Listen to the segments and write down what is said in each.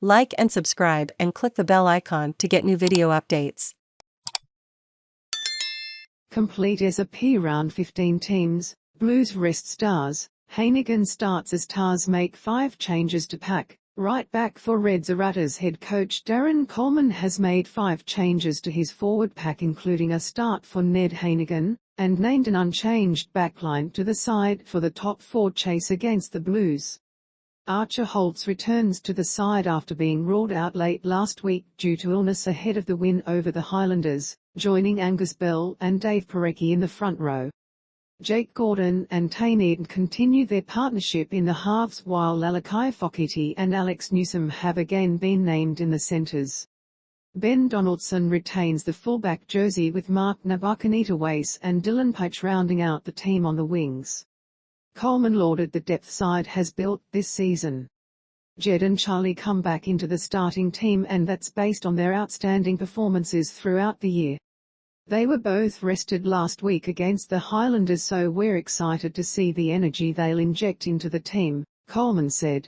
Like and subscribe and click the bell icon to get new video updates. Complete SRP Round 15 teams, Blues rest Stars. Hanigan starts as Tahs make 5 changes to pack. Right back for Reds. Waratahs head coach Darren Coleman has made 5 changes to his forward pack, including a start for Ned Hanigan, and named an unchanged backline to the side for the top 4 chase against the Blues. Archer Holtz returns to the side after being ruled out late last week due to illness ahead of the win over the Highlanders, joining Angus Bell and Dave Parecki in the front row. Gordon and Tane Edmed continue their partnership in the halves, while Lalakai Fokiti and Alex Newsome have again been named in the centres. Ben Donaldson retains the fullback jersey with Mark Nabakanita Wace and Dylan Page rounding out the team on the wings. Coleman lauded the depth side has built this season. Jed and Charlie come back into the starting team, and that's based on their outstanding performances throughout the year. They were both rested last week against the Highlanders, so we're excited to see the energy they'll inject into the team, Coleman said.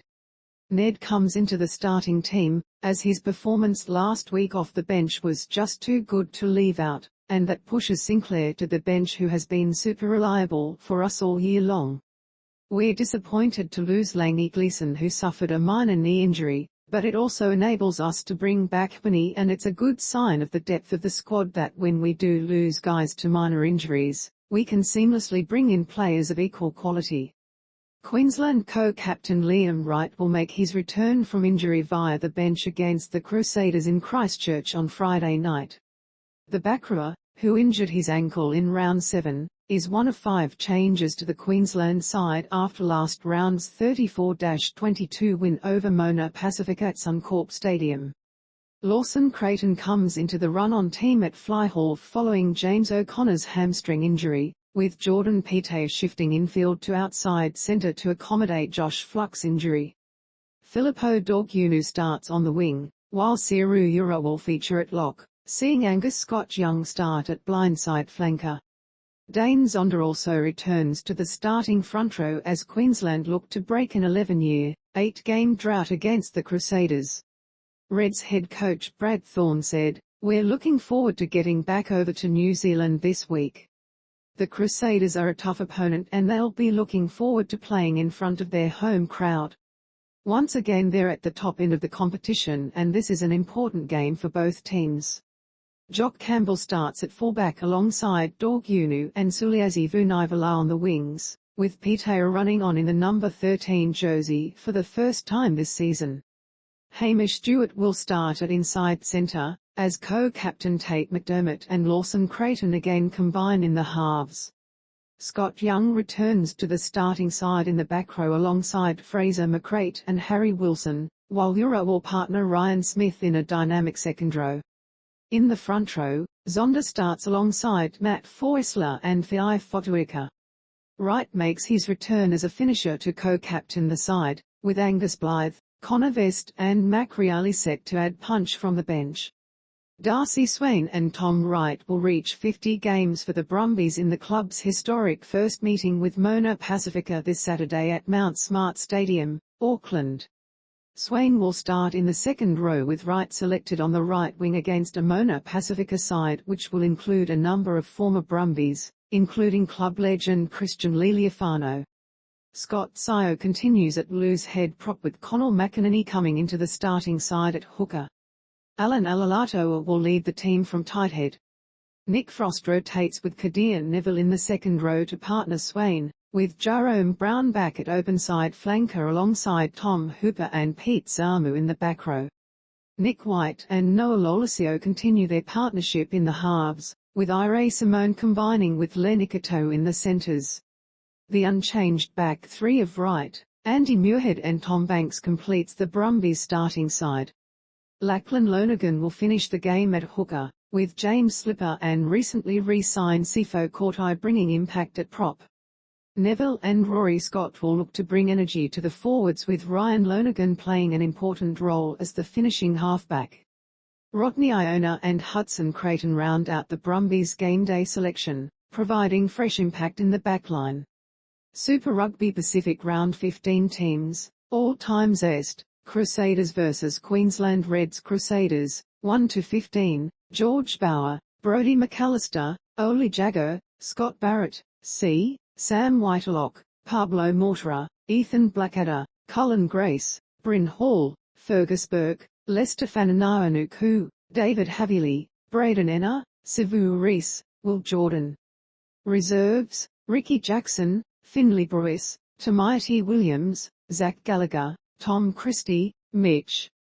Ned comes into the starting team, as his performance last week off the bench was just too good to leave out, and that pushes Sinclair to the bench, who has been super reliable for us all year long. We're disappointed to lose Langi Gleeson, who suffered a minor knee injury, but it also enables us to bring back Benny, and it's a good sign of the depth of the squad that when we do lose guys to minor injuries, we can seamlessly bring in players of equal quality. Queensland co-captain Liam Wright will make his return from injury via the bench against the Crusaders in Christchurch on Friday night. The backrower, who injured his ankle in round 7, is one of 5 changes to the Queensland side after last round's 34-22 win over Moana Pasifika at Suncorp Stadium. Lawson Creighton comes into the run-on team at fly half following James O'Connor's hamstring injury, with Jordan Petaia shifting infield to outside centre to accommodate Josh Flook's injury. Filipo Daugunu starts on the wing, while Seru Uru will feature at lock, seeing Angus Scott Young start at blindside flanker. Dane Zander also returns to the starting front row as Queensland look to break an 11-year, 8-game drought against the Crusaders. Reds head coach Brad Thorn said, "We're looking forward to getting back over to New Zealand this week. The Crusaders are a tough opponent, and they'll be looking forward to playing in front of their home crowd. Once again, they're at the top end of the competition, and this is an important game for both teams." Jock Campbell starts at fullback alongside Daugunu and Suliasi Vunivalu on the wings, with Petaia running on in the number 13 jersey for the first time this season. Hamish Stewart will start at inside centre, as co-captain Tate McDermott and Lawson Creighton again combine in the halves. Scott Young returns to the starting side in the back row alongside Fraser McRae and Harry Wilson, while Ura will partner Ryan Smith in a dynamic second row. In the front row, Zander starts alongside Matt Forsley and Filipo Daugunu. Wright makes his return as a finisher to co-captain the side, with Angus Blyth, Vest and Mac Grealy set to add punch from the bench. Darcy Swain and Tom Wright will reach 50 games for the Brumbies in the club's historic first meeting with Moana Pasifika this Saturday at Mount Smart Stadium, Auckland. Swain will start in the second row with Wright selected on the right wing against a Moana Pasifika side which will include a number of former Brumbies, including club legend Christian Lealiifano. Scott Sio continues at Blues head prop, with Connal McInerney coming into the starting side at hooker. Allan Alaalatoa will lead the team from tight head. Nick Frost rotates with Cadeyrn Neville in the second row to partner Swain, with Jahrome Brown back at open side flanker alongside Tom Hooper and Pete Zamu in the back row. Nick White and Noah Lolesio continue their partnership in the halves, with Irae Simone combining with Len Ikitau in the centres. The unchanged back 3 of Wright, Andy Muirhead and Tom Banks completes the Brumbies starting side. Lachlan Lonergan will finish the game at hooker, with James Slipper and recently re-signed Sifo Kortai bringing impact at prop. Neville and Rory Scott will look to bring energy to the forwards, with Ryan Lonergan playing an important role as the finishing halfback. Rodney Iona and Hudson Creighton round out the Brumbies game day selection, providing fresh impact in the backline. Super Rugby Pacific Round 15 teams, all-time zest, Crusaders vs Queensland Reds. Crusaders, 1-15, George Bower, Brodie McAllister, Oli Jagger, Scott Barrett, C. Sam Whitelock, Pablo Mortara, Ethan Blackadder, Cullen Grace, Bryn Hall, Fergus Burke, Lester Fanananuku, David Havili, Braden Enna, Sevu Rees, Will Jordan. Reserves, Ricky Jackson, Finley Bruce, Tamaiti Williams, Zach Gallagher, Tom Christie, Mitch